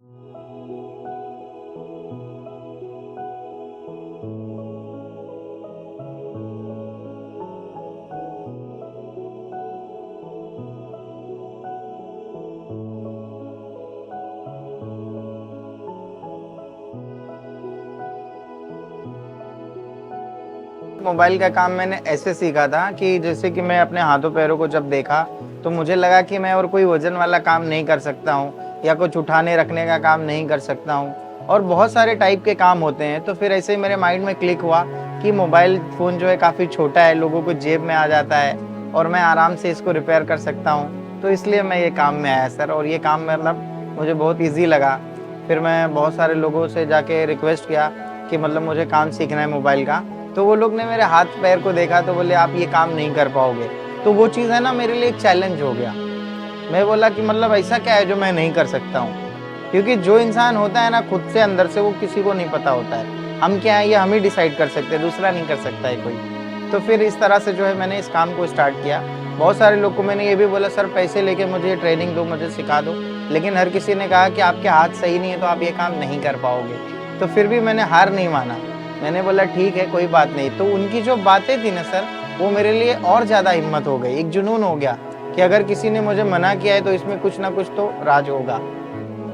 Mobile का काम मैंने ऐसे सीखा था कि जैसे कि मैं अपने हाथों पैरों को जब देखा तो मुझे लगा कि मैं और कोई वजन वाला काम नहीं कर सकता हूँ या कुछ उठाने रखने का काम नहीं कर सकता हूँ और बहुत सारे टाइप के काम होते हैं। तो फिर ऐसे ही मेरे माइंड में क्लिक हुआ कि मोबाइल फ़ोन जो है काफ़ी छोटा है, लोगों को जेब में आ जाता है और मैं आराम से इसको रिपेयर कर सकता हूँ। तो इसलिए मैं ये काम में आया सर, और ये काम मतलब मुझे बहुत ईज़ी लगा। फिर मैं बहुत सारे लोगों से जाके रिक्वेस्ट किया कि मतलब मुझे काम सीखना है मोबाइल का। तो वो लोग ने मेरे हाथ पैर को देखा तो बोले आप ये काम नहीं कर पाओगे। तो वो चीज़ है ना मेरे लिए एक चैलेंज हो गया। मैं बोला कि मतलब ऐसा क्या है जो मैं नहीं कर सकता हूँ? क्योंकि जो इंसान होता है ना खुद से अंदर से वो किसी को नहीं पता होता है। हम क्या है ये हम ही डिसाइड कर सकते हैं, दूसरा नहीं कर सकता है कोई। तो फिर इस तरह से जो है मैंने इस काम को स्टार्ट किया। बहुत सारे लोग को मैंने ये भी बोला सर पैसे लेके मुझे ट्रेनिंग दो, मुझे सिखा दो। लेकिन हर किसी ने कहा कि आपके हाथ सही नहीं है तो आप ये काम नहीं कर पाओगे। तो फिर भी मैंने हार नहीं माना। मैंने बोला ठीक है कोई बात नहीं। तो उनकी जो बातें थी ना सर, वो मेरे लिए और ज़्यादा हिम्मत हो गई, एक जुनून हो गया कि अगर किसी ने मुझे मना किया है तो इसमें कुछ ना कुछ तो राज होगा।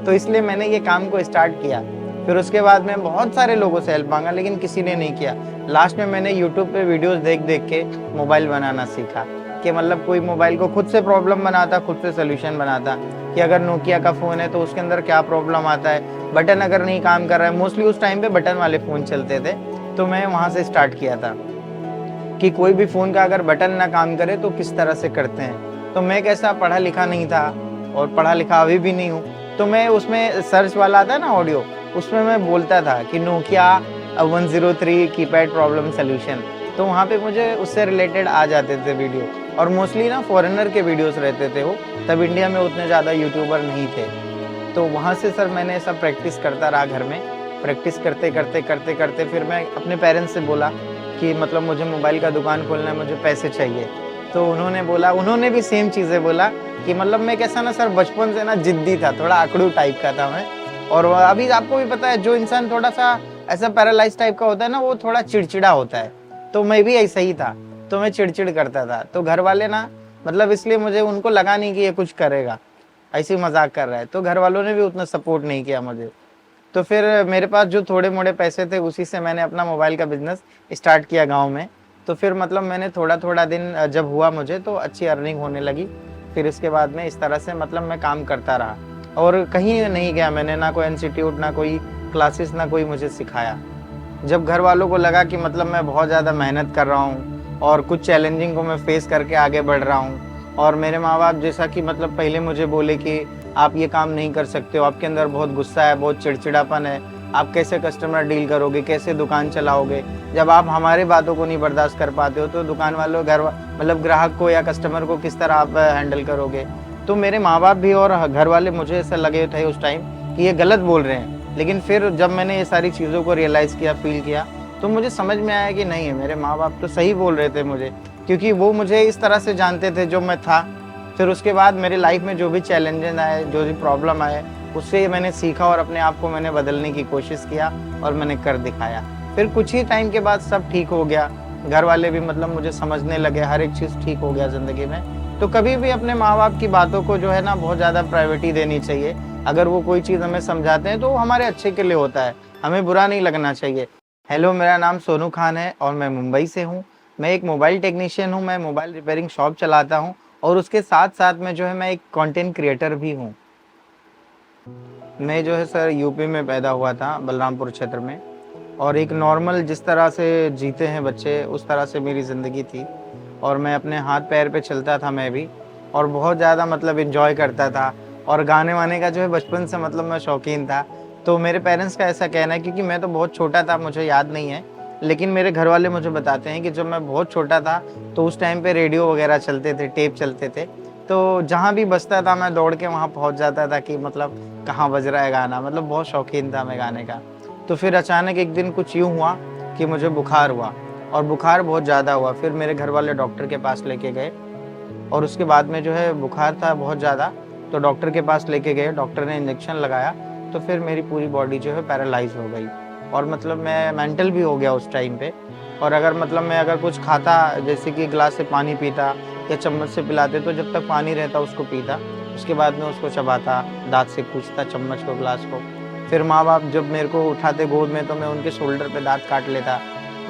तो इसलिए मैंने ये काम को स्टार्ट किया। फिर उसके बाद मैं बहुत सारे लोगों से हेल्प माँगा लेकिन किसी ने नहीं किया। लास्ट में मैंने यूट्यूब पे वीडियोज़ देख-देख के मोबाइल बनाना सीखा कि मतलब कोई मोबाइल को खुद से प्रॉब्लम बनाता, खुद से सॉल्यूशन बनाता कि अगर नोकिया का फ़ोन है तो उसके अंदर क्या प्रॉब्लम आता है, बटन अगर नहीं काम कर रहा है। मोस्टली उस टाइम पे बटन वाले फ़ोन चलते थे, तो मैं वहाँ से स्टार्ट किया था कि कोई भी फ़ोन का अगर बटन ना काम करे तो किस तरह से करते हैं। तो मैं कैसा पढ़ा लिखा नहीं था और पढ़ा लिखा अभी भी नहीं हूँ। तो मैं उसमें सर्च वाला आता है ना ऑडियो, उसमें मैं बोलता था कि नोकिया 103 कीपैड प्रॉब्लम सॉल्यूशन। तो वहाँ पे मुझे उससे रिलेटेड आ जाते थे वीडियो, और मोस्टली ना फॉरेनर के वीडियोस रहते थे वो, तब इंडिया में उतने ज़्यादा यूट्यूबर नहीं थे। तो वहाँ से सर मैंने सब प्रैक्टिस करता रहा घर में। प्रैक्टिस करते फिर मैं अपने पेरेंट्स से बोला कि मतलब मुझे मोबाइल का दुकान खोलना है, मुझे पैसे चाहिए। तो उन्होंने भी सेम चीज़ें बोला कि मतलब मैं कैसा ना सर बचपन से ना ज़िद्दी था, थोड़ा अकड़ू टाइप का था मैं। और अभी आपको भी पता है जो इंसान थोड़ा-सा ऐसा पैरालाइज़ टाइप का होता है ना, वो थोड़ा चिड़चिड़ा होता है। तो मैं भी ऐसा ही था, तो मैं चिड़-चिड़ करता था। तो घर वाले ना मतलब इसलिए मुझे उनको लगा नहीं कि ये कुछ करेगा, ऐसे ही मज़ाक कर रहा है। तो घर वालों ने भी उतना सपोर्ट नहीं किया मुझे। तो फिर मेरे पास जो थोड़े-मोड़े पैसे थे उसी से मैंने अपना मोबाइल का बिज़नेस स्टार्ट किया गाँव में। तो फिर मतलब मैंने थोड़ा-थोड़ा दिन जब हुआ मुझे तो अच्छी अर्निंग होने लगी। फिर इसके बाद में इस तरह से मतलब मैं काम करता रहा और कहीं नहीं गया मैंने, ना कोई इंस्टीट्यूट, ना कोई क्लासेस, ना कोई मुझे सिखाया। जब घर वालों को लगा कि मतलब मैं बहुत ज़्यादा मेहनत कर रहा हूँ और कुछ चैलेंजिंग को मैं फेस करके आगे बढ़ रहा हूँ, और मेरे माँ-बाप जैसा कि मतलब पहले मुझे बोले कि आप ये काम नहीं कर सकते हो, आपके अंदर बहुत गुस्सा है, बहुत चिड़चिड़ापन है, आप कैसे कस्टमर डील करोगे, कैसे दुकान चलाओगे? जब आप हमारी बातों को नहीं बर्दाश्त कर पाते हो, तो दुकान वालों मतलब ग्राहक को या कस्टमर को किस तरह आप हैंडल करोगे? तो मेरे माँ-बाप भी और घर वाले मुझे ऐसा लगे थे उस टाइम कि ये गलत बोल रहे हैं। लेकिन फिर जब मैंने ये सारी चीज़ों को रियलाइज़ किया, फ़ील किया, तो मुझे समझ में आया कि नहीं, मेरे माँ-बाप तो सही बोल रहे थे मुझे, क्योंकि वो मुझे इस तरह से जानते थे जो मैं था। फिर उसके बाद मेरी लाइफ़ में जो भी चैलेंजेज़ आए, जो भी प्रॉब्लम आए, उससे मैंने सीखा और अपने आप को मैंने बदलने की कोशिश किया और मैंने कर दिखाया। फिर कुछ ही टाइम के बाद सब ठीक हो गया। घर वाले भी मतलब मुझे समझने लगे, हर एक चीज़ ठीक हो गया ज़िंदगी में। तो कभी भी अपने माँ-बाप की बातों को जो है ना बहुत ज़्यादा प्रायोरिटी देनी चाहिए। अगर वो कोई चीज़ हमें समझाते हैं तो वो हमारे अच्छे के लिए होता है, हमें बुरा नहीं लगना चाहिए। हेलो, मेरा नाम सोनू खान है और मैं मुंबई से हूँ। मैं एक मोबाइल टेक्नीशियन हूँ, मैं मोबाइल रिपेयरिंग शॉप चलाता हूँ और उसके साथ-साथ में जो है मैं एक कंटेंट क्रिएटर भी हूँ। मैं जो है सर यूपी में पैदा हुआ था, बलरामपुर क्षेत्र में, और एक नॉर्मल जिस तरह से जीते हैं बच्चे, उस तरह से मेरी ज़िंदगी थी और मैं अपने हाथ-पैर पे चलता था मैं भी, और बहुत ज़्यादा मतलब एन्जॉय करता था और गाने-वाने का जो है बचपन से मतलब मैं शौकीन था। तो मेरे पेरेंट्स का ऐसा कहना है, क्योंकि मैं तो बहुत छोटा था, मुझे याद नहीं है, लेकिन मेरे घर वाले मुझे बताते हैं कि जब मैं बहुत छोटा था, तो उस टाइम पे रेडियो वगैरह चलते थे, टेप चलते थे। तो जहाँ भी बजता था मैं दौड़ के वहाँ पहुँच जाता था कि मतलब कहाँ बज रहा है गाना, मतलब बहुत शौकीन था मैं गाने का। तो फिर अचानक एक दिन कुछ यूँ हुआ कि मुझे बुखार हुआ और बुखार बहुत ज़्यादा हुआ। फिर मेरे घर वाले डॉक्टर के पास लेके गए और उसके बाद में जो है बुखार था बहुत ज़्यादा, तो डॉक्टर के पास लेके गए, डॉक्टर ने इंजेक्शन लगाया। तो फिर मेरी पूरी बॉडी जो है पैरालाइज हो गई और मतलब मैं मेंटल भी हो गया उस टाइम पे। और अगर मतलब मैं अगर कुछ खाता, जैसे कि गिलास से पानी पीता या चम्मच से पिलाते, तो जब तक पानी रहता उसको पीता, उसके बाद में उसको चबाता, दाँत से खींचता चम्मच को, गिलास को। फिर माँ-बाप जब मेरे को उठाते गोद में तो मैं उनके शोल्डर पे दाँत काट लेता,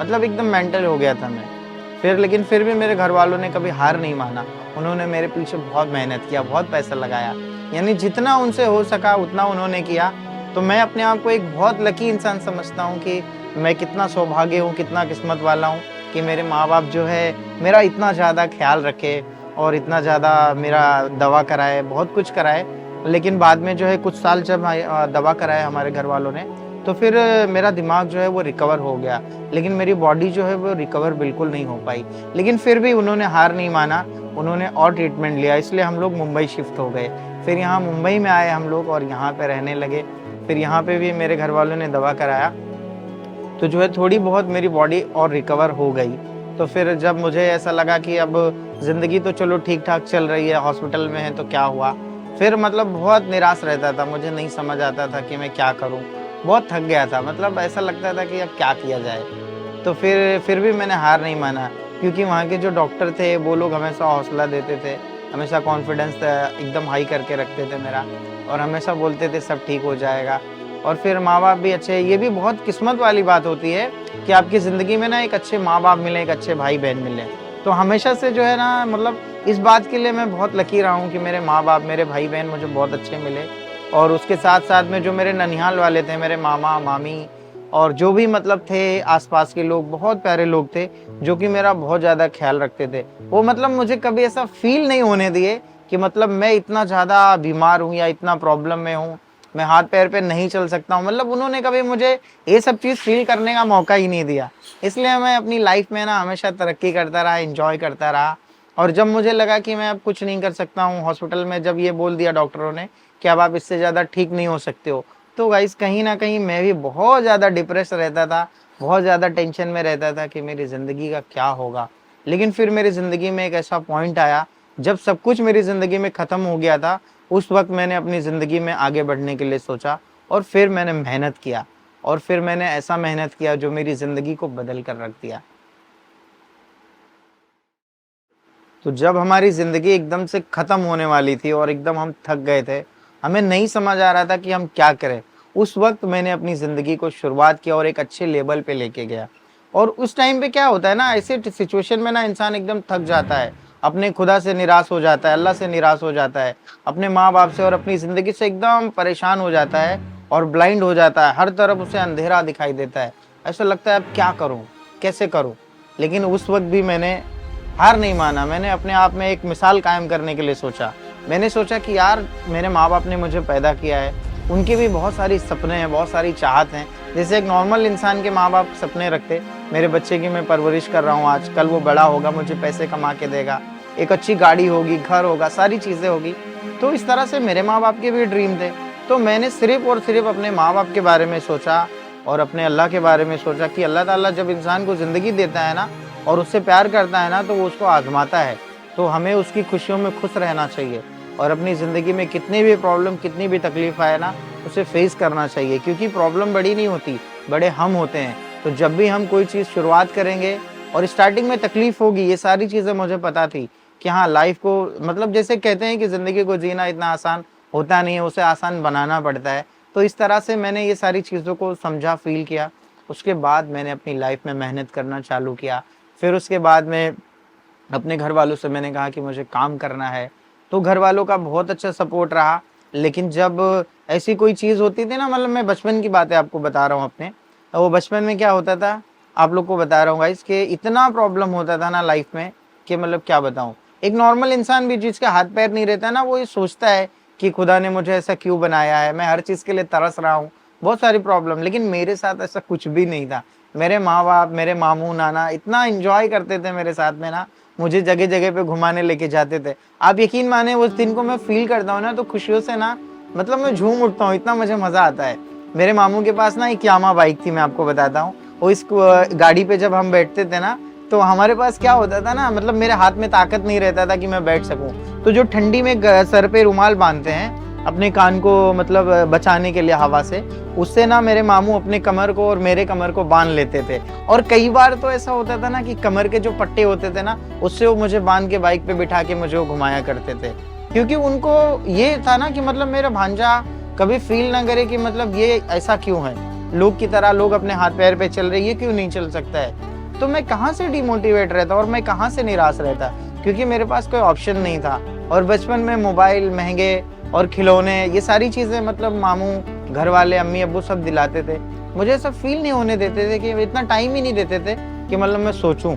मतलब एकदम मेंटल हो गया था मैं। लेकिन फिर भी मेरे घरवालों ने कभी हार नहीं माना। उन्होंने मेरे पीछे बहुत मेहनत किया, बहुत पैसा लगाया। यानी जितना उनसे हो सका उतना उन्होंने किया। तो मैं अपने आप को एक बहुत लकी इंसान समझता हूँ कि मैं कितना सौभाग्य हूँ, कितना किस्मत वाला हूँ कि मेरे माँ-बाप जो है मेरा इतना ज़्यादा ख़्याल रखे और इतना ज़्यादा मेरा दवा कराए, बहुत कुछ कराए। लेकिन बाद में जो है कुछ साल जब दवा कराए हमारे घरवालों ने, तो फिर मेरा दिमाग जो है वो रिकवर हो गया। लेकिन मेरी बॉडी जो है वो रिकवर बिल्कुल नहीं हो पाई। लेकिन फिर भी उन्होंने हार नहीं माना, उन्होंने और ट्रीटमेंट लिया, इसलिए हम लोग मुंबई शिफ्ट हो गए। फिर यहाँ मुंबई में आए हम लोग और यहाँ पे रहने लगे। फिर यहाँ पे भी मेरे घरवालों ने दवा कराया, तो जो है थोड़ी बहुत मेरी बॉडी और रिकवर हो गई। तो फिर जब मुझे ऐसा लगा कि अब ज़िंदगी तो चलो ठीक-ठाक चल रही है, हॉस्पिटल में है तो क्या हुआ? फिर मतलब बहुत निराश रहता था, मुझे नहीं समझ आता था कि मैं क्या करूँ? बहुत थक गया था, मतलब ऐसा लगता था कि अब क्या किया जाए? तो फिर भी मैंने हार नहीं माना, क्योंकि वहाँ के जो डॉक्टर थे वो लोग हमेशा हौसला देते थे, हमेशा कॉन्फिडेंस एकदम हाई करके रखते थे मेरा, और हमेशा बोलते थे सब ठीक हो जाएगा। और फिर माँ-बाप भी अच्छे, ये भी बहुत किस्मत वाली बात होती है कि आपकी ज़िंदगी में ना एक अच्छे माँ-बाप मिले, एक अच्छे भाई-बहन मिले। तो हमेशा से जो है ना, मतलब इस बात के लिए मैं बहुत लकी रहा हूँ कि मेरे माँ-बाप, मेरे भाई-बहन मुझे बहुत अच्छे मिले। और उसके साथ-साथ में जो मेरे ननिहाल वाले थे, मेरे मामा-मामी और जो भी मतलब थे आस-पास के लोग, बहुत प्यारे लोग थे, जो कि मेरा बहुत ज़्यादा ख़्याल रखते थे। वो मतलब मुझे कभी ऐसा फ़ील नहीं होने दिए कि मतलब मैं इतना ज़्यादा बीमार हूँ या इतना प्रॉब्लम में हूँ, मैं हाथ-पैर पे नहीं चल सकता हूँ। मतलब उन्होंने कभी मुझे ये सब चीज़ फ़ील करने का मौका ही नहीं दिया। इसलिए मैं अपनी लाइफ़ में ना हमेशा तरक्की करता रहा, एन्जॉय करता रहा। और जब मुझे लगा कि मैं अब कुछ नहीं कर सकता हूँ, हॉस्पिटल में जब ये बोल दिया डॉक्टरों ने कि अब आप इससे ज़्यादा ठीक नहीं हो सकते हो, तो गाइस कहीं न कहीं मैं भी बहुत ज़्यादा डिप्रेस रहता था, बहुत ज़्यादा टेंशन में रहता था कि मेरी ज़िंदगी का क्या होगा। लेकिन फिर मेरी ज़िंदगी में एक ऐसा पॉइंट आया, जब सब कुछ मेरी ज़िंदगी में ख़त्म हो गया था, उस वक़्त मैंने अपनी ज़िंदगी में आगे बढ़ने के लिए सोचा और फिर मैंने मेहनत किया और फिर मैंने ऐसा मेहनत किया जो मेरी ज़िंदगी को बदल कर रख दिया। तो जब हमारी ज़िंदगी एकदम से ख़त्म होने वाली थी और एकदम हम थक गए थे, हमें नहीं समझ आ रहा था कि हम क्या करें। उस वक़्त मैंने अपनी ज़िंदगी को शुरुआत किया और एक अच्छे लेवल पे लेके गया। और उस टाइम पे क्या होता है ना, ऐसे सिचुएशन में ना इंसान एकदम थक जाता है, अपने खुदा से निराश हो जाता है, अल्लाह से निराश हो जाता है, अपने माँ-बाप से और अपनी ज़िंदगी से एकदम परेशान हो जाता है और ब्लाइंड हो जाता है, हर तरफ उसे अंधेरा दिखाई देता है। ऐसा लगता है अब क्या करूँ? कैसे करूँ? लेकिन उस वक़्त भी मैंने हार नहीं माना, मैंने अपने आप में एक मिसाल कायम करने के लिए सोचा। मैंने सोचा कि यार मेरे माँ-बाप ने मुझे पैदा किया है, उनके भी बहुत सारी सपने हैं, बहुत सारी चाहत हैं। जैसे एक नॉर्मल इंसान के माँ-बाप सपने रखते, मेरे बच्चे की मैं परवरिश कर रहा हूँ आज, कल वो बड़ा होगा, मुझे पैसे कमा के देगा, एक अच्छी गाड़ी होगी, घर होगा, सारी चीज़ें होगी। तो इस तरह से मेरे माँ-बाप के भी ड्रीम थे। तो मैंने सिर्फ़ और सिर्फ़ अपने माँ-बाप के बारे में सोचा और अपने अल्लाह के बारे में सोचा कि अल्लाह ताला जब इंसान को ज़िंदगी देता है ना और उससे प्यार करता है ना, तो वो उसको आज़माता है। तो हमें उसकी खुशियों में खुश रहना चाहिए और अपनी ज़िंदगी में कितनी भी प्रॉब्लम, कितनी भी तकलीफ़ आए ना, उसे फ़ेस करना चाहिए, क्योंकि प्रॉब्लम बड़ी नहीं होती, बड़े हम होते हैं। तो जब भी हम कोई चीज़ शुरुआत करेंगे और स्टार्टिंग में तकलीफ़ होगी, ये सारी चीज़ें मुझे पता थी कि हाँ, लाइफ़ को मतलब जैसे कहते हैं कि ज़िंदगी को जीना इतना आसान होता नहीं है, उसे आसान बनाना पड़ता है। तो इस तरह से मैंने ये सारी चीज़ों को समझा, फ़ील किया। उसके बाद मैंने अपनी लाइफ़ में मेहनत करना चालू किया। फिर उसके बाद में अपने घरवालों से मैंने कहा कि मुझे काम करना है, तो घरवालों का बहुत अच्छा सपोर्ट रहा। लेकिन जब ऐसी कोई चीज़ होती थी ना, मतलब मैं बचपन की बातें आपको बता रहा हूँ अपने, तो वो बचपन में क्या होता था, आप लोग को बता रहा हूँ गाइस, कि इतना प्रॉब्लम होता था ना लाइफ में कि मतलब क्या बताऊँ। एक नॉर्मल इंसान भी जिसका हाथ पैर नहीं रहता ना, वो ये सोचता है कि खुदा ने मुझे ऐसा क्यों बनाया है, मैं हर चीज़ के लिए तरस रहा हूँ, बहुत सारी प्रॉब्लम। लेकिन मेरे साथ ऐसा कुछ भी नहीं था। मेरे माँ-बाप, मेरे मामू, नाना इतना एन्जॉय करते थे मेरे साथ में ना, मुझे जगह-जगह पे घुमाने लेके जाते थे। आप यकीन माने उस दिन को मैं फ़ील करता हूँ ना, तो खुशियों से ना मतलब मैं झूम उठता हूँ, इतना मुझे मज़ा आता है। मेरे मामू के पास ना एक यामाहा बाइक थी, मैं आपको बताता हूँ। वो इस गाड़ी पे जब हम बैठते थे ना, तो हमारे पास क्या होता था ना, मतलब मेरे हाथ में ताकत नहीं रहता था कि मैं बैठ सकूँ। तो जो ठंडी में सर पे रुमाल बाँधते हैं, अपने कान को मतलब बचाने के लिए हवा से, उससे ना मेरे मामू अपने कमर को और मेरे कमर को बांध लेते थे। और कई बार तो ऐसा होता था ना कि कमर के जो पट्टे होते थे ना, उससे वो मुझे बांध के बाइक पे बिठा के मुझे वो घुमाया करते थे, क्योंकि उनको ये था ना कि मतलब मेरा भांजा कभी फील ना करे कि मतलब ये ऐसा क्यों है, लोग की तरह लोग अपने हाथ पैर पे चल रहे, ये क्यों नहीं चल सकता है। तो मैं कहाँ से डिमोटिवेट रहता और मैं कहाँ से निराश रहता, क्योंकि मेरे पास कोई ऑप्शन नहीं था। और बचपन में मोबाइल महंगे और खिलौने, ये सारी चीज़ें मतलब मामू, घर वाले, अम्मी अब्बू सब दिलाते थे, मुझे ऐसा फील नहीं होने देते थे, कि इतना टाइम ही नहीं देते थे कि मतलब मैं सोचूं।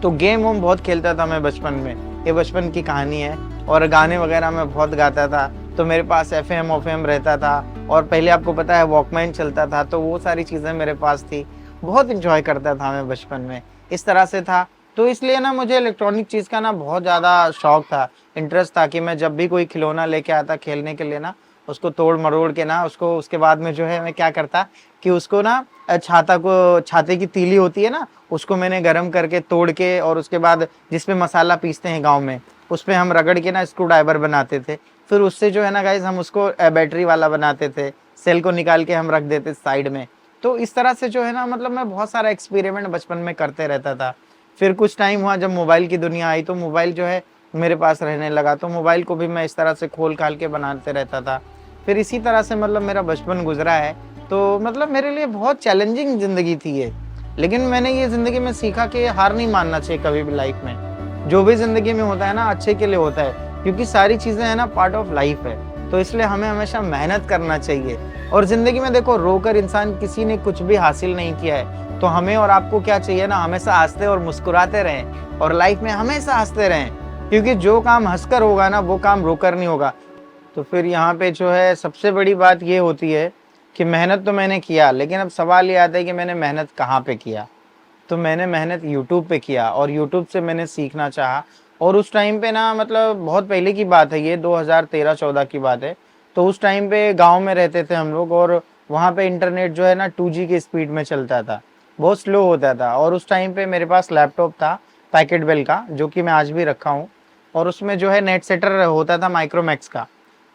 तो गेम वोम बहुत खेलता था मैं बचपन में, ये बचपन की कहानी है। और गाने वगैरह मैं बहुत गाता था, तो मेरे पास एफएम ओफएम रहता था, और पहले आपको पता है वॉकमैन चलता था, तो वो सारी चीज़ें मेरे पास थी। बहुत इंजॉय करता था मैं बचपन में, इस तरह से था। तो इसलिए ना मुझे इलेक्ट्रॉनिक चीज़ का ना बहुत ज़्यादा शौक था, इंटरेस्ट था, कि मैं जब भी कोई खिलौना लेके आता खेलने के लिए ना, उसको तोड़ मरोड़ के ना, उसको उसके बाद में जो है मैं क्या करता कि उसको ना छाते की तीली होती है ना, उसको मैंने गर्म करके तोड़ के, और उसके बाद जिसपे मसाला पीसते हैं गाँव में, उस पे हम रगड़ के ना स्क्रू ड्राइवर बनाते थे। फिर उससे जो है ना गाइस, हम उसको बैटरी वाला बनाते थे, सेल को निकाल के हम रख देते साइड में। तो इस तरह से जो है ना, मतलब मैं बहुत सारा एक्सपेरिमेंट बचपन में करते रहता था। फिर कुछ टाइम हुआ जब मोबाइल की दुनिया आई, तो मोबाइल जो है मेरे पास रहने लगा, तो मोबाइल को भी मैं इस तरह से खोल खाल के बनाते रहता था। फिर इसी तरह से मतलब मेरा बचपन गुजरा है। तो मतलब मेरे लिए बहुत चैलेंजिंग ज़िंदगी थी ये, लेकिन मैंने ये ज़िंदगी में सीखा कि हार नहीं मानना चाहिए कभी भी लाइफ में। जो भी ज़िंदगी में होता है ना, अच्छे के लिए होता है, क्योंकि सारी चीज़ें हैं ना पार्ट ऑफ लाइफ है। तो इसलिए हमें हमेशा मेहनत करना चाहिए। और ज़िंदगी में देखो, रोकर इंसान किसी ने कुछ भी हासिल नहीं किया है, तो हमें और आपको क्या चाहिए ना, हमेशा हँसते और मुस्कुराते रहें, और लाइफ में हमेशा हँसते रहें, क्योंकि जो काम हँसकर होगा ना, वो काम रोकर नहीं होगा। तो फिर यहाँ पे जो है सबसे बड़ी बात ये होती है कि मेहनत तो मैंने किया, लेकिन अब सवाल ये आता है कि मैंने मेहनत कहाँ पे किया। तो मैंने मेहनत यूट्यूब पे किया, और यूट्यूब से मैंने सीखना चाहा। और उस टाइम पे ना, मतलब बहुत पहले की बात है ये, 2013-14 की बात है। तो उस टाइम पे गाँव में रहते थे हम लोग, और वहाँ पे इंटरनेट जो है ना 2G की स्पीड में चलता था, बहुत स्लो होता था। और उस टाइम पे मेरे पास लैपटॉप था पैकेट बेल का, जो कि मैं आज भी रखा हूँ। और उसमें जो है नेट सेटर होता था माइक्रोमैक्स का।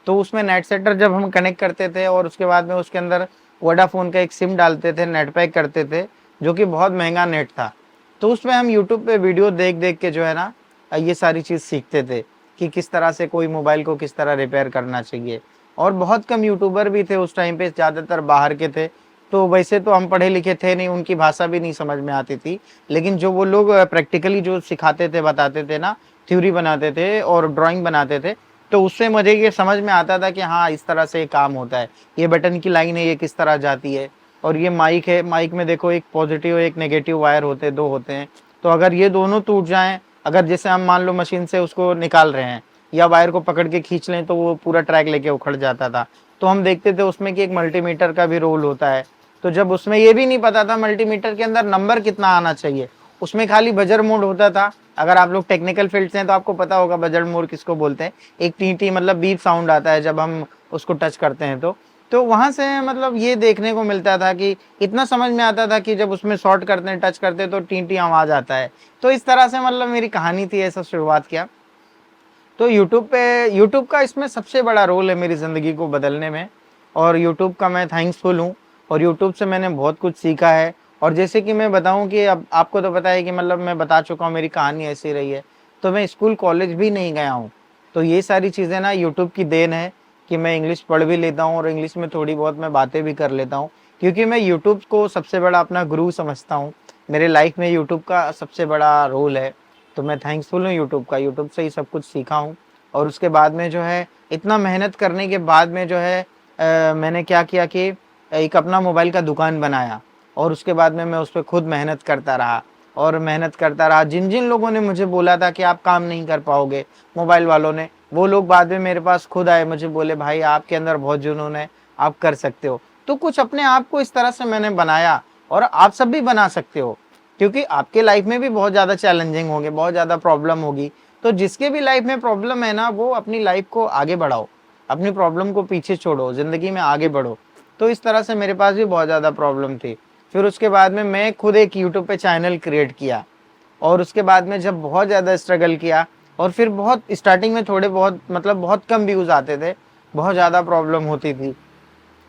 तो उसमें नेट सेटर जब हम कनेक्ट करते थे, और उसके बाद में उसके अंदर वोडाफ़ोन का एक सिम डालते थे, नेट पैक करते थे, जो कि बहुत महंगा नेट था। तो उसमें हम यूट्यूब पे वीडियो देख देख के जो है ना, ये सारी चीज़ सीखते थे कि किस तरह से कोई मोबाइल को किस तरह रिपेयर करना चाहिए। और बहुत कम यूट्यूबर भी थे उस टाइम पे, ज़्यादातर बाहर के थे। तो वैसे तो हम पढ़े लिखे थे नहीं, उनकी भाषा भी नहीं समझ में आती थी, लेकिन जो वो लोग प्रैक्टिकली जो सिखाते थे, बताते थे ना, थ्योरी बनाते थे और ड्राइंग बनाते थे, तो उससे मुझे ये समझ में आता था कि हाँ, इस तरह से काम होता है। ये बटन की लाइन है, ये किस तरह जाती है। और ये माइक है, माइक में देखो एक पॉजिटिव एक नेगेटिव वायर होते हैं, 2 होते हैं। तो अगर ये दोनों टूट जाएँ, अगर जैसे हम मान लो मशीन से उसको निकाल रहे हैं, या वायर को पकड़ के खींच लें, तो वो पूरा ट्रैक लेके उखड़ जाता था। तो हम देखते थे उसमें कि एक मल्टीमीटर का भी रोल होता है। तो जब उसमें ये भी नहीं पता था मल्टीमीटर के अंदर नंबर कितना आना चाहिए, उसमें खाली बजर मोड होता था। अगर आप लोग टेक्निकल फील्ड से हैं तो आपको पता होगा बजर मोड किसको बोलते हैं। एक टी मतलब बीप साउंड आता है जब हम उसको टच करते हैं तो वहाँ से मतलब ये देखने को मिलता था कि इतना समझ में आता था कि जब उसमें शॉर्ट करते हैं, टच करते हैं, तो टी आवाज़ आता है। तो इस तरह से मतलब मेरी कहानी थी, ऐसा शुरुआत किया। तो यूट्यूब का इसमें सबसे बड़ा रोल है मेरी ज़िंदगी को बदलने में, और यूट्यूब का मैं थैंक्सफुल हूँ। और यूट्यूब से मैंने बहुत कुछ सीखा है। और जैसे कि मैं बताऊँ कि अब आपको तो पता है कि मतलब मैं बता चुका हूँ, मेरी कहानी ऐसी रही है। तो मैं स्कूल कॉलेज भी नहीं गया हूँ। तो ये सारी चीज़ें ना यूट्यूब की देन है कि मैं इंग्लिश पढ़ भी लेता हूँ, और इंग्लिश में थोड़ी बहुत मैं बातें भी कर लेता हूँ, क्योंकि मैं यूट्यूब को सबसे बड़ा अपना गुरु समझता हूँ। मेरे लाइफ में यूट्यूब का सबसे बड़ा रोल है। तो मैं थैंक्सफुल हूँ यूट्यूब का, यूट्यूब से ही सब कुछ सीखा हूँ। और उसके बाद में जो है, इतना मेहनत करने के बाद में जो है मैंने क्या किया कि एक अपना मोबाइल का दुकान बनाया। और उसके बाद में मैं उस पे खुद मेहनत करता रहा, और मेहनत करता रहा। जिन जिन लोगों ने मुझे बोला था कि आप काम नहीं कर पाओगे, मोबाइल वालों ने, वो लोग बाद में मेरे पास खुद आए, मुझे बोले भाई आपके अंदर बहुत जुनून है, आप कर सकते हो। तो कुछ अपने आप को इस तरह से मैंने बनाया, और आप सब भी बना सकते हो, क्योंकि आपके लाइफ में भी बहुत ज़्यादा चैलेंजिंग होंगे, बहुत ज़्यादा प्रॉब्लम होगी। तो जिसके भी लाइफ में प्रॉब्लम है ना, वो अपनी लाइफ को आगे बढ़ाओ, अपनी प्रॉब्लम को पीछे छोड़ो, ज़िंदगी में आगे बढ़ो। तो इस तरह से मेरे पास भी बहुत ज़्यादा प्रॉब्लम थी। फिर उसके बाद में मैं खुद एक यूट्यूब पे चैनल क्रिएट किया, और उसके बाद में जब बहुत ज़्यादा स्ट्रगल किया, और फिर बहुत स्टार्टिंग में थोड़े बहुत मतलब बहुत कम व्यूज़ आते थे, बहुत ज़्यादा प्रॉब्लम होती थी।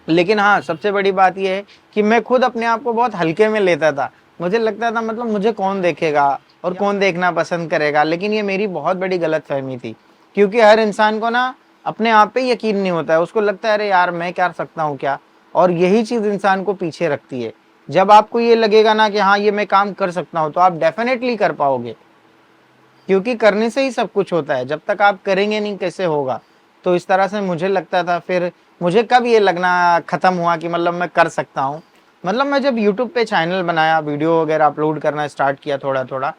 लेकिन हाँ, सबसे बड़ी बात ये है कि मैं खुद अपने आप को बहुत हल्के में लेता था। मुझे लगता था मतलब मुझे कौन देखेगा और कौन देखना पसंद करेगा, लेकिन ये मेरी बहुत बड़ी गलतफ़हमी थी। क्योंकि हर इंसान को ना अपने आप पे यकीन नहीं होता है, उसको लगता है अरे यार मैं कर सकता हूँ क्या? और यही चीज़ इंसान को पीछे रखती है। जब आपको ये लगेगा ना कि हाँ, ये मैं काम कर सकता हूँ, तो आप डेफ़िनेटली कर पाओगे। क्योंकि करने से ही सब कुछ होता है, जब तक आप करेंगे नहीं कैसे होगा? तो इस तरह से मुझे लगता था। फिर मुझे कब ये लगना ख़त्म हुआ कि मतलब मैं कर सकता हूँ, मतलब मैं जब यूट्यूब पे चैनल बनाया, वीडियो वगैरह अपलोड करना स्टार्ट किया थोड़ा-थोड़ा,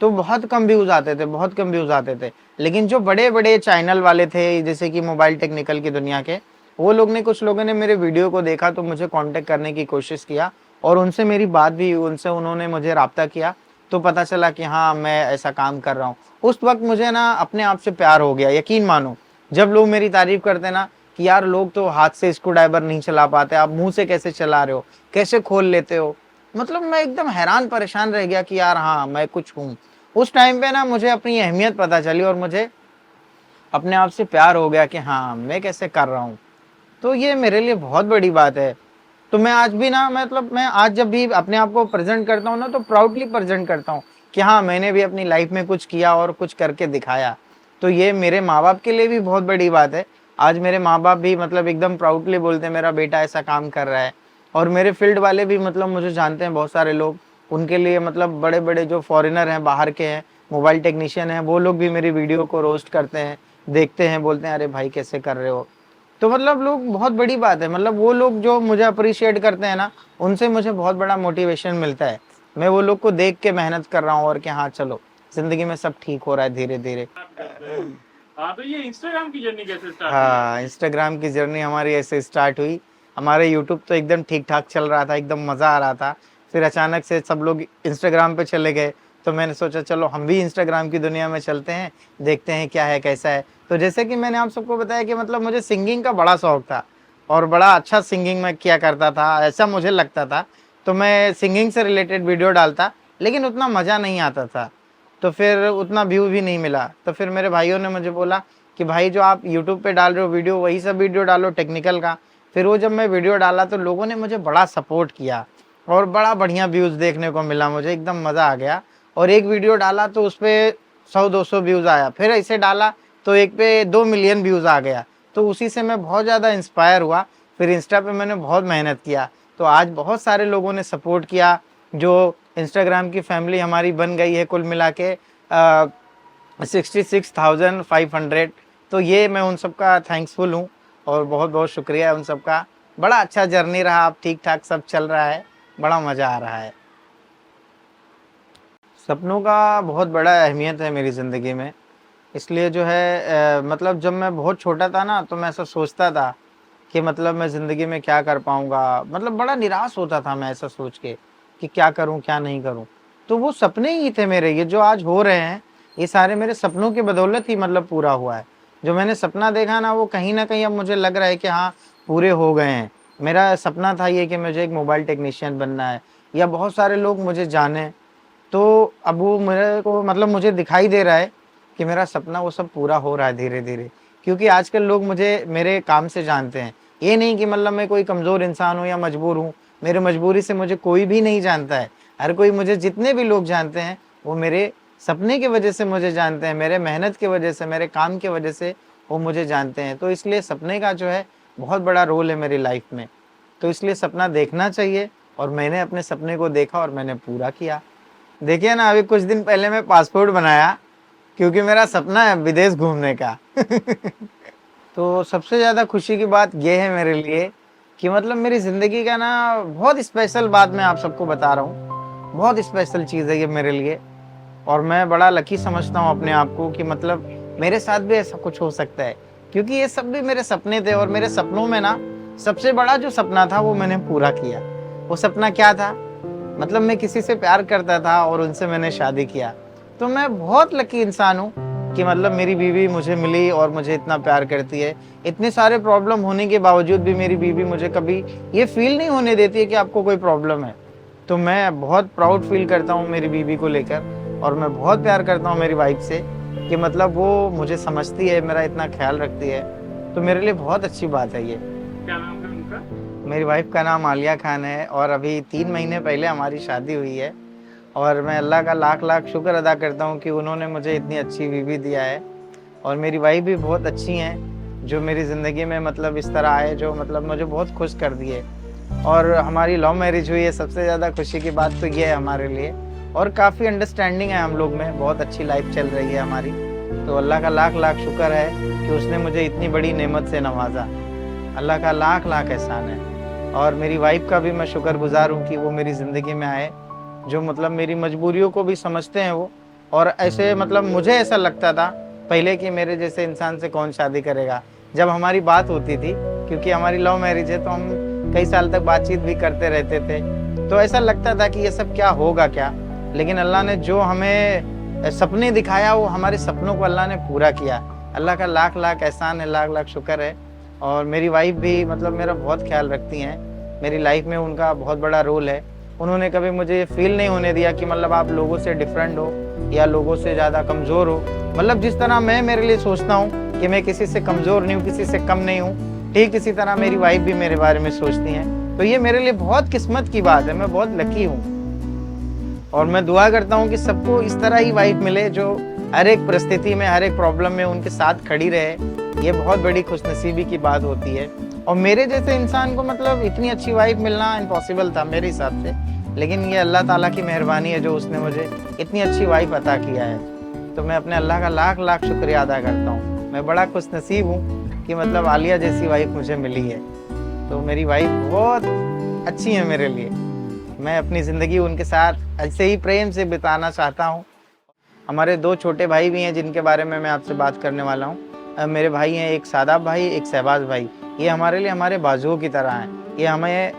तो बहुत कम व्यूज़ आते थे, बहुत कम व्यूज़ आते थे। लेकिन जो बड़े-बड़े चैनल वाले थे, जैसे कि मोबाइल टेक्निकल की दुनिया के, वो लोग ने कुछ लोगों ने मेरे वीडियो को देखा तो मुझे कॉन्टैक्ट करने की कोशिश किया और उनसे मेरी बात भी हुई, उनसे उन्होंने मुझे राब्ता किया, तो पता चला कि हाँ, मैं ऐसा काम कर रहा हूँ। उस वक़्त मुझे ना अपने आप से प्यार हो गया, यकीन मानो। जब लोग मेरी तारीफ़ करते हैं ना कि यार लोग तो हाथ से स्क्रूड्राइवर नहीं चला पाते, आप मुँह से कैसे चला रहे हो? कैसे खोल लेते हो? मतलब मैं एकदम हैरान परेशान रह गया कि यार हाँ, मैं कुछ हूँ। उस टाइम पे ना मुझे अपनी अहमियत पता चली और मुझे अपने आप से प्यार हो गया कि हाँ, मैं कैसे कर रहा हूँ। तो ये मेरे लिए बहुत बड़ी बात है। तो मैं आज भी ना मतलब मैं आज जब भी अपने आप को प्रेज़ेंट करता हूँ ना तो प्राउडली प्रेज़ेंट करता हूँ कि हाँ, मैंने भी अपनी लाइफ़ में कुछ किया और कुछ करके दिखाया। तो ये मेरे माँ-बाप के लिए भी बहुत बड़ी बात है। आज मेरे माँ-बाप भी मतलब एकदम प्राउडली बोलते हैं मेरा बेटा ऐसा काम कर रहा है और मेरे फ़ील्ड वाले भी मतलब मुझे जानते हैं बहुत सारे लोग। उनके लिए मतलब बड़े-बड़े जो फ़ॉरेनर हैं, बाहर के हैं, मोबाइल टेक्नीशियन हैं, वो लोग भी मेरी वीडियो को रोस्ट करते हैं, देखते हैं, बोलते हैं, "अरे भाई कैसे कर रहे हो?" तो मतलब लोग बहुत बड़ी बात है, मतलब वो लोग जो मुझे अप्रिशिएट करते हैं ना, उनसे मुझे बहुत बड़ा मोटिवेशन मिलता है। मैं वो लोग को देख के मेहनत कर रहा हूँ और कि हाँ, चलो, ज़िंदगी में सब ठीक हो रहा है धीरे-धीरे। बात करते हैं। हाँ, तो ये इंस्टाग्राम की जर्नी कैसे स्टार्ट हुई हाँ, आपकी? इंस्टाग्राम की जर्नी हमारी ऐसे स्टार्ट हुई। हमारे यूट्यूब तो एकदम ठीक-ठाक चल रहा था, एकदम मज़ा आ रहा था। फिर अचानक से सब लोग इंस्टाग्राम पे चले गए, तो मैंने सोचा चलो हम भी इंस्टाग्राम की दुनिया में चलते हैं, देखते हैं क्या है, कैसा है। तो जैसे कि मैंने आप सबको बताया कि मतलब मुझे सिंगिंग का बड़ा शौक था और बड़ा अच्छा सिंगिंग मैं किया करता था, ऐसा मुझे लगता था। तो मैं सिंगिंग से रिलेटेड वीडियो डालता, लेकिन उतना मज़ा नहीं आता था। तो फिर उतना व्यू भी नहीं मिला। तो फिर मेरे भाइयों ने मुझे बोला कि भाई जो आप यूट्यूब पे डाल रहे हो वीडियो वही सब वीडियो डालो टेक्निकल का। फिर वो जब मैं वीडियो डाला तो लोगों ने मुझे बड़ा सपोर्ट किया और बड़ा बढ़िया व्यूज़ देखने को मिला मुझे, एकदम मज़ा आ गया। और एक वीडियो डाला तो उसपे 100-200 व्यूज़ आया, फिर ऐसे डाला तो एक पे 2 मिलियन व्यूज़ आ गया। तो उसी से मैं बहुत ज़्यादा इंस्पायर हुआ, फिर इंस्टा पे मैंने बहुत मेहनत किया। तो आज बहुत सारे लोगों ने सपोर्ट किया, जो इंस्टाग्राम की फैमिली हमारी बन गई है कुल मिला के 66,500। तो ये मैं उन सबका थैंक्सफुल हूँ और बहुत-बहुत शुक्रिया है उन सबका। बड़ा अच्छा जर्नी रहा, अब ठीक-ठाक सब चल रहा है, बड़ा मज़ा आ रहा है। सपनों का बहुत बड़ा अहमियत है मेरी ज़िंदगी में, इसलिए जो है मतलब जब मैं बहुत छोटा था ना, तो मैं ऐसा सोचता था कि मतलब मैं ज़िंदगी में क्या कर पाऊँगा? मतलब बड़ा निराश होता था मैं ऐसा सोच के कि क्या करूँ, क्या नहीं करूँ? तो वो सपने ही थे मेरे, ये जो आज हो रहे हैं, ये सारे मेरे सपनों की बदौलत ही मतलब पूरा हुआ है। जो मैंने सपना देखा ना, वो कहीं न कहीं अब मुझे लग रहा है कि हाँ, पूरे हो गए हैं। मेरा सपना था ये कि मुझे एक मोबाइल टेक्नीशियन बनना है या बहुत सारे लोग मुझे जानें, तो अब वो मेरे को मतलब मुझे दिखाई दे रहा है कि मेरा सपना वो सब पूरा हो रहा है धीरे-धीरे। क्योंकि आजकल लोग मुझे मेरे काम से जानते हैं। ये नहीं कि मतलब मैं कोई कमज़ोर इंसान हूँ या मजबूर हूँ, मेरे मजबूरी से मुझे कोई भी नहीं जानता है। हर कोई मुझे जितने भी लोग जानते हैं, वो मेरे सपने की वजह से मुझे जानते हैं, मेरे मेहनत की वजह से, मेरे काम की वजह से वो मुझे जानते हैं। तो इसलिए सपने का जो है बहुत बड़ा रोल है मेरी लाइफ़ में। तो इसलिए सपना देखना चाहिए और मैंने अपने सपने को देखा और मैंने पूरा किया। देखिए ना, अभी कुछ दिन पहले मैं पासपोर्ट बनाया क्योंकि मेरा सपना है विदेश घूमने का। तो सबसे ज़्यादा खुशी की बात ये है मेरे लिए कि मतलब मेरी ज़िंदगी का ना बहुत स्पेशल बात मैं आप सबको बता रहा हूँ। बहुत स्पेशल चीज़ है ये मेरे लिए और मैं बड़ा लकी समझता हूँ अपने आप को कि मतलब मेरे साथ भी ऐसा कुछ हो सकता है। क्योंकि ये सब भी मेरे सपने थे और मेरे सपनों में ना सबसे बड़ा जो सपना था वो मैंने पूरा किया। वो सपना क्या था? मतलब मैं किसी से प्यार करता था और उनसे मैंने शादी किया। तो मैं बहुत लकी इंसान हूँ कि मतलब मेरी बीवी मुझे मिली और मुझे इतना प्यार करती है। इतने सारे प्रॉब्लम होने के बावजूद भी मेरी बीवी मुझे कभी ये फ़ील नहीं होने देती है कि आपको कोई प्रॉब्लम है। तो मैं बहुत प्राउड फ़ील करता हूँ मेरी बीवी को लेकर और मैं बहुत प्यार करता हूँ मेरी वाइफ़ से कि मतलब वो मुझे समझती है, मेरा इतना ख़्याल रखती है। तो मेरे लिए बहुत अच्छी बात है ये। क्या नाम है उनका? मेरी वाइफ का नाम आलिया खान है और अभी 3 महीने पहले हमारी शादी हुई है और मैं अल्लाह का लाख लाख शुक्र अदा करता हूँ कि उन्होंने मुझे इतनी अच्छी बीवी दिया है। और मेरी वाइफ भी बहुत अच्छी हैं जो मेरी ज़िंदगी में मतलब इस तरह आए जो मतलब मुझे बहुत खुश कर दिए। और हमारी लव मैरिज हुई है, सबसे ज़्यादा खुशी की बात तो ये है हमारे लिए। और काफ़ी अंडरस्टैंडिंग है हम लोग में, बहुत अच्छी लाइफ चल रही है हमारी। तो अल्लाह का लाख लाख शुक्र है कि उसने मुझे इतनी बड़ी नेमत से नवाजा। अल्लाह का लाख लाख एहसान है। और मेरी वाइफ का भी मैं शुक्रगुजार हूँ कि वो मेरी ज़िंदगी में आए, जो मतलब मेरी मजबूरियों को भी समझते हैं वो। और ऐसे मतलब मुझे ऐसा लगता था पहले कि मेरे जैसे इंसान से कौन शादी करेगा। जब हमारी बात होती थी, क्योंकि हमारी लव मैरिज है तो हम कई साल तक बातचीत भी करते रहते थे, तो ऐसा लगता था कि ये सब क्या होगा क्या। लेकिन अल्लाह ने जो हमें सपने दिखाया वो हमारे सपनों को अल्लाह ने पूरा किया। अल्लाह का लाख लाख एहसान है, लाख लाख शुक्र है। और मेरी वाइफ भी मतलब मेरा बहुत ख्याल रखती हैं, मेरी लाइफ में उनका बहुत बड़ा रोल है। उन्होंने कभी मुझे ये फील नहीं होने दिया कि मतलब आप लोगों से डिफरेंट हो या लोगों से ज़्यादा कमज़ोर हो। मतलब जिस तरह मैं मेरे लिए सोचता हूँ कि मैं किसी से कमज़ोर नहीं हूँ, किसी से कम नहीं हूँ, ठीक इसी तरह मेरी वाइफ भी मेरे बारे में सोचती हैं। तो ये मेरे लिए बहुत किस्मत की बात है, मैं बहुत लकी हूँ। और मैं दुआ करता हूँ कि सबको इस तरह ही वाइफ मिले जो हर एक परिस्थिति में, हर एक प्रॉब्लम में उनके साथ खड़ी रहे। ये बहुत बड़ी खुशनसीबी की बात होती है। और मेरे जैसे इंसान को मतलब इतनी अच्छी वाइफ मिलना इम्पॉसिबल था मेरे हिसाब से, लेकिन ये अल्लाह ताला की मेहरबानी है जो उसने मुझे इतनी अच्छी वाइफ अता किया है। तो मैं अपने अल्लाह का लाख लाख शुक्रिया अदा करता हूँ। मैं बड़ा खुशनसीब हूँ कि मतलब आलिया जैसी वाइफ मुझे मिली है। तो मेरी वाइफ बहुत अच्छी है मेरे लिए। मैं अपनी ज़िंदगी उनके साथ ऐसे ही प्रेम से बिताना चाहता हूँ। हमारे 2 छोटे भाई भी हैं जिनके बारे में मैं आपसे बात करने वाला हूँ। मेरे भाई हैं, एक शादाब भाई, एक शहबाज भाई। ये हमारे लिए हमारे बाजुओं की तरह हैं। ये हमें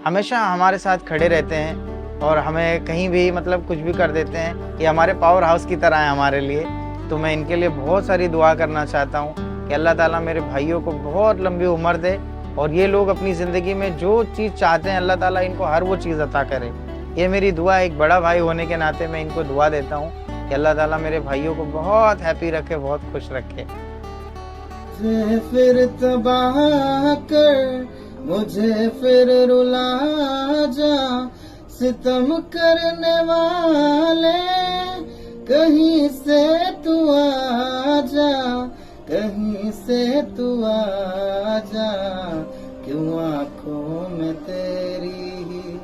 हमेशा हमारे साथ खड़े रहते हैं और हमें कहीं भी मतलब कुछ भी कर देते हैं। ये हमारे पावर हाउस की तरह है हमारे लिए। तो मैं इनके लिए बहुत सारी दुआ करना चाहता हूँ कि अल्लाह ताला मेरे भाइयों को बहुत लंबी उम्र दे और ये लोग अपनी ज़िंदगी में जो चीज़ चाहते हैं अल्लाह ताला इनको हर वो चीज़ अता करे। ये मेरी दुआ है। एक बड़ा भाई होने के नाते मैं इनको दुआ देता हूँ कि अल्लाह ताला मेरे भाइयों को बहुत हैप्पी रखे, बहुत खुश रखे। फिर तबाह कर मुझे फिर रुला जा, सितम करने वाले कहीं से तू आ जा, कहीं से तू आ जा। क्यों आँखों में तेरी ही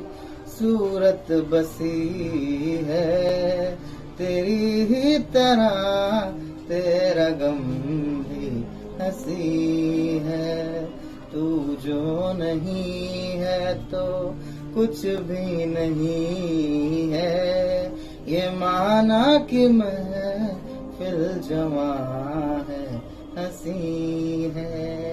सूरत बसी है, तेरी ही तरह तेरा गम भी हंसी है। तू जो नहीं है तो कुछ भी नहीं है, ये माना कि महफिल जवां है, हंसी है।